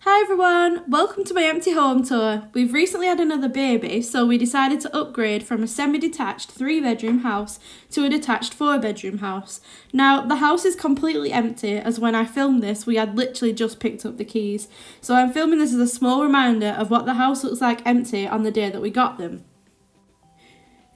Hi everyone, welcome to my empty home tour. We've recently had another baby, so we decided to upgrade from a semi-detached 3-bedroom house to a detached 4-bedroom house. Now, the house is completely empty, as when I filmed this, we had literally just picked up the keys. So I'm filming this as a small reminder of what the house looks like empty on the day that we got them.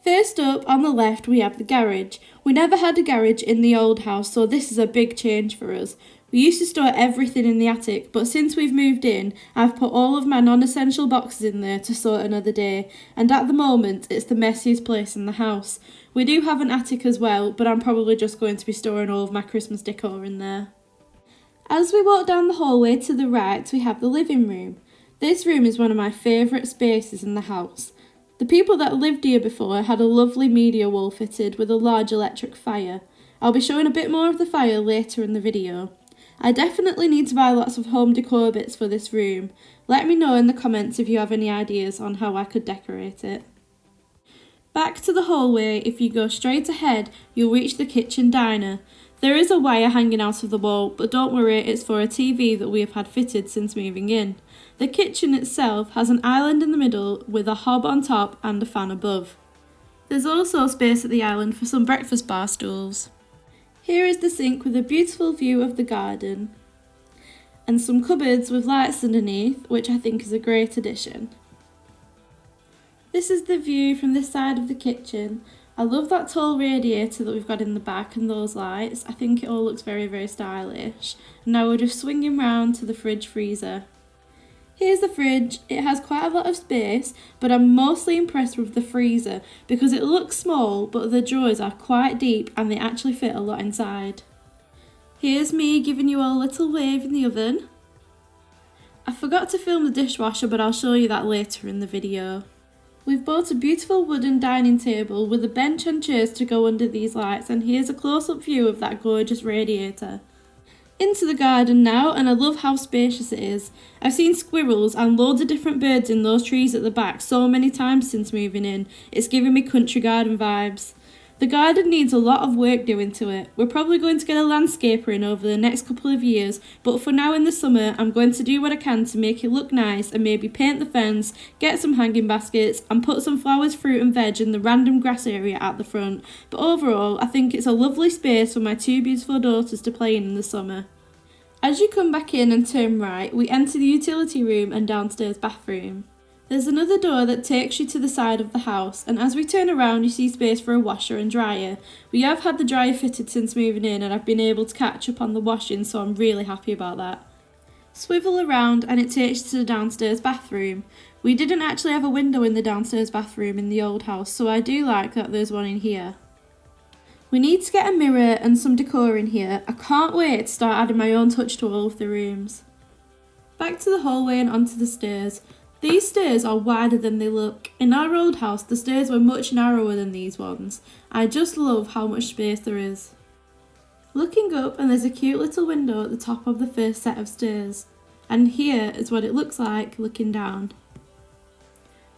First up, on the left, we have the garage. We never had a garage in the old house, so this is a big change for us. We used to store everything in the attic, but since we've moved in, I've put all of my non-essential boxes in there to sort another day, and at the moment, it's the messiest place in the house. We do have an attic as well, but I'm probably just going to be storing all of my Christmas decor in there. As we walk down the hallway to the right, we have the living room. This room is one of my favourite spaces in the house. The people that lived here before had a lovely media wall fitted with a large electric fire. I'll be showing a bit more of the fire later in the video. I definitely need to buy lots of home decor bits for this room. Let me know in the comments if you have any ideas on how I could decorate it. Back to the hallway, if you go straight ahead, you'll reach the kitchen diner. There is a wire hanging out of the wall, but don't worry, it's for a TV that we have had fitted since moving in. The kitchen itself has an island in the middle with a hob on top and a fan above. There's also space at the island for some breakfast bar stools. Here is the sink with a beautiful view of the garden and some cupboards with lights underneath, which I think is a great addition. This is the view from this side of the kitchen. I love that tall radiator that we've got in the back and those lights. I think it all looks very, very stylish. Now we're just swinging round to the fridge freezer. Here's the fridge. It has quite a lot of space, but I'm mostly impressed with the freezer because it looks small, but the drawers are quite deep and they actually fit a lot inside. Here's me giving you a little wave in the oven. I forgot to film the dishwasher, but I'll show you that later in the video. We've bought a beautiful wooden dining table with a bench and chairs to go under these lights, and here's a close-up view of that gorgeous radiator. Into the garden now, and I love how spacious it is. I've seen squirrels and loads of different birds in those trees at the back so many times since moving in. It's giving me country garden vibes. The garden needs a lot of work doing to it. We're probably going to get a landscaper in over the next couple of years, but for now in the summer, I'm going to do what I can to make it look nice and maybe paint the fence, get some hanging baskets, and put some flowers, fruit and veg in the random grass area at the front. But overall, I think it's a lovely space for my 2 beautiful daughters to play in the summer. As you come back in and turn right, we enter the utility room and downstairs bathroom. There's another door that takes you to the side of the house, and as we turn around you see space for a washer and dryer. We have had the dryer fitted since moving in and I've been able to catch up on the washing, so I'm really happy about that. Swivel around and it takes you to the downstairs bathroom. We didn't actually have a window in the downstairs bathroom in the old house, so I do like that there's one in here. We need to get a mirror and some decor in here. I can't wait to start adding my own touch to all of the rooms. Back to the hallway and onto the stairs. These stairs are wider than they look. In our old house, the stairs were much narrower than these ones. I just love how much space there is. Looking up, and there's a cute little window at the top of the first set of stairs. And here is what it looks like looking down.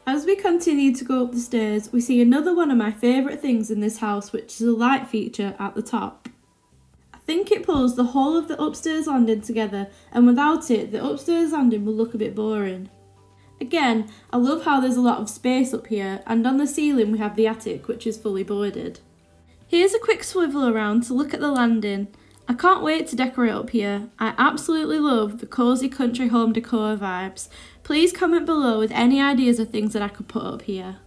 As we continue to go up the stairs, we see another one of my favourite things in this house, which is a light feature at the top. I think it pulls the whole of the upstairs landing together, and without it, the upstairs landing will look a bit boring. Again, I love how there's a lot of space up here, and on the ceiling we have the attic, which is fully boarded. Here's a quick swivel around to look at the landing. I can't wait to decorate up here. I absolutely love the cosy country home decor vibes. Please comment below with any ideas of things that I could put up here.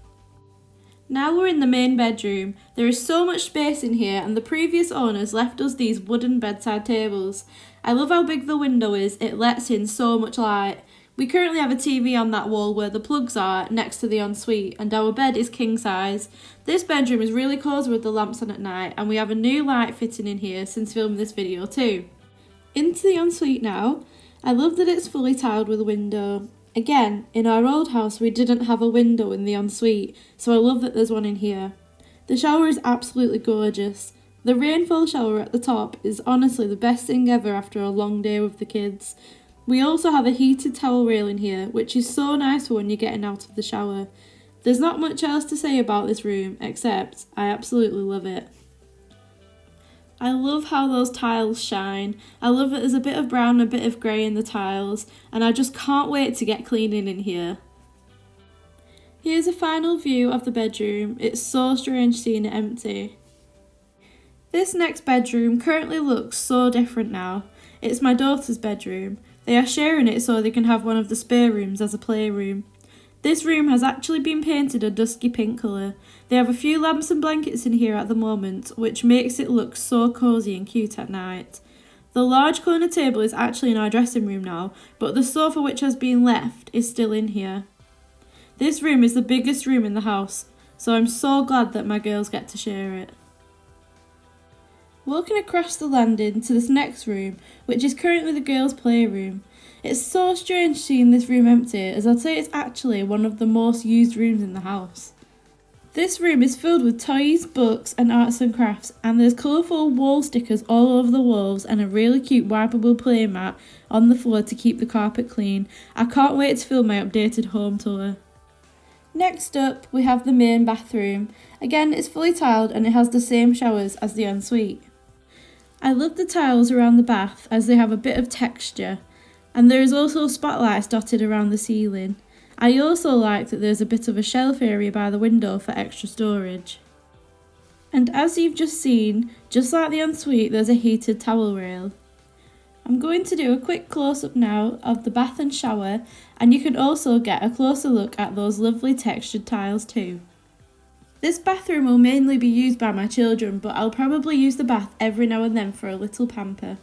Now we're in the main bedroom. There is so much space in here, and the previous owners left us these wooden bedside tables. I love how big the window is, it lets in so much light. We currently have a TV on that wall where the plugs are next to the ensuite, and our bed is king size. This bedroom is really cosy with the lamps on at night, and we have a new light fitting in here since filming this video too. Into the ensuite now. I love that it's fully tiled with a window. Again, in our old house we didn't have a window in the ensuite, so I love that there's one in here. The shower is absolutely gorgeous. The rainfall shower at the top is honestly the best thing ever after a long day with the kids. We also have a heated towel rail in here, which is so nice for when you're getting out of the shower. There's not much else to say about this room, except I absolutely love it. I love how those tiles shine. I love that there's a bit of brown and a bit of grey in the tiles, and I just can't wait to get cleaning in here. Here's a final view of the bedroom. It's so strange seeing it empty. This next bedroom currently looks so different now. It's my daughter's bedroom. They are sharing it so they can have one of the spare rooms as a playroom. This room has actually been painted a dusky pink colour. They have a few lamps and blankets in here at the moment, which makes it look so cosy and cute at night. The large corner table is actually in our dressing room now, but the sofa which has been left is still in here. This room is the biggest room in the house, so I'm so glad that my girls get to share it. Walking across the landing to this next room, which is currently the girls' playroom. It's so strange seeing this room empty, as I'd say it's actually one of the most used rooms in the house. This room is filled with toys, books and arts and crafts, and there's colourful wall stickers all over the walls and a really cute wipeable play mat on the floor to keep the carpet clean. I can't wait to film my updated home tour. Next up, we have the main bathroom. Again, it's fully tiled and it has the same showers as the ensuite. I love the tiles around the bath as they have a bit of texture, and there is also spotlights dotted around the ceiling. I also like that there's a bit of a shelf area by the window for extra storage. And as you've just seen, just like the ensuite, there's a heated towel rail. I'm going to do a quick close-up now of the bath and shower, and you can also get a closer look at those lovely textured tiles too. This bathroom will mainly be used by my children, but I'll probably use the bath every now and then for a little pamper.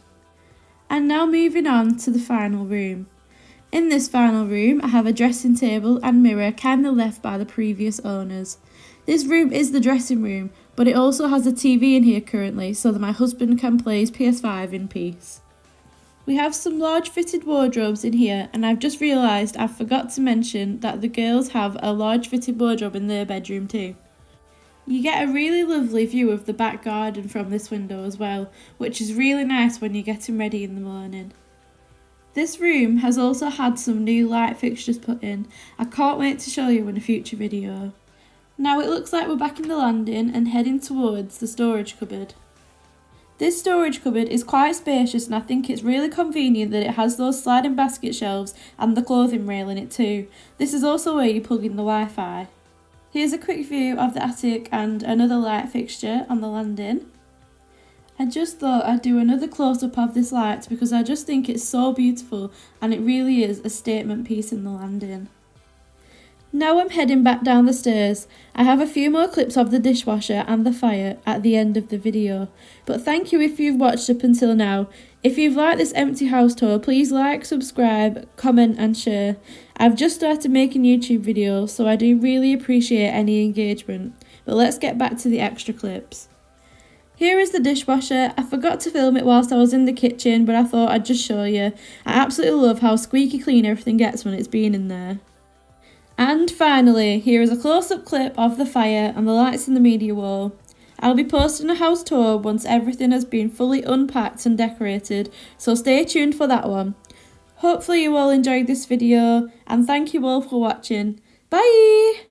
And now moving on to the final room. In this final room, I have a dressing table and mirror kinda left by the previous owners. This room is the dressing room, but it also has a TV in here currently so that my husband can play his PS5 in peace. We have some large fitted wardrobes in here, and I've just realised I forgot to mention that the girls have a large fitted wardrobe in their bedroom too. You get a really lovely view of the back garden from this window as well, which is really nice when you're getting ready in the morning. This room has also had some new light fixtures put in. I can't wait to show you in a future video. Now it looks like we're back in the landing and heading towards the storage cupboard. This storage cupboard is quite spacious, and I think it's really convenient that it has those sliding basket shelves and the clothing rail in it too. This is also where you plug in the Wi-Fi. Here's a quick view of the attic and another light fixture on the landing. I just thought I'd do another close-up of this light because I just think it's so beautiful and it really is a statement piece in the landing. Now I'm heading back down the stairs. I have a few more clips of the dishwasher and the fire at the end of the video. But thank you if you've watched up until now. If you've liked this empty house tour, please like, subscribe, comment and share. I've just started making YouTube videos, so I do really appreciate any engagement. But let's get back to the extra clips. Here is the dishwasher. I forgot to film it whilst I was in the kitchen, but I thought I'd just show you. I absolutely love how squeaky clean everything gets when it's been in there. And finally, here is a close-up clip of the fire and the lights in the media wall. I'll be posting a house tour once everything has been fully unpacked and decorated, so stay tuned for that one. Hopefully you all enjoyed this video, and thank you all for watching. Bye!